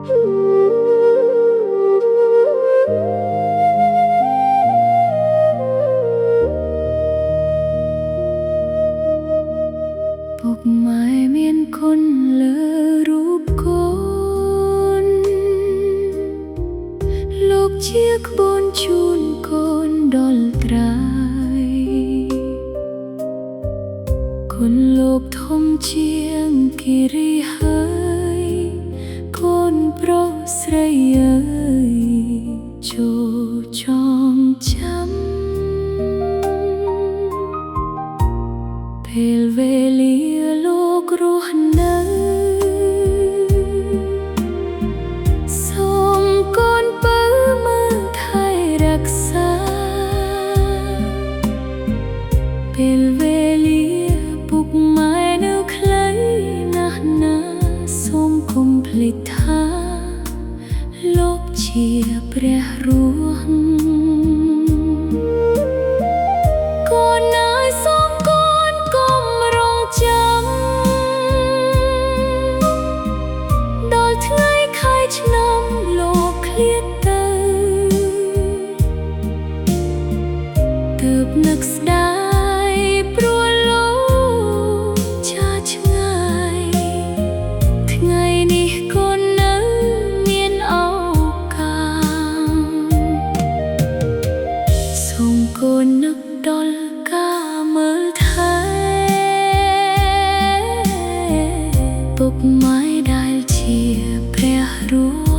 ពុកម៉ែមានគុណលើរូបកូនលោកជាក្បូនជូនកូនដល់ត្រើយគុណលោកធំជាងគេរីហើយកូនប្រុសស្រីអើយចូលចងចាំពេលវេលាលោករស់នៅសូមកូនពៅមើលថែរក្សាពេលវេលាពុកម៉ែនៅខ្លីណាស់ណាសូមកុំភ្លេចថាលោកជាព្រះរស់ឆ្នាំលោកឃ្លាតទៅទើបនឹកស្ដាយព្រោះលោកចាឆ្ងាយថ្ងៃនេះកូននៅមានឱកាសសូមកូននឹកដល់ការមើលថែពុកម៉ែដែលជាព្រះរស់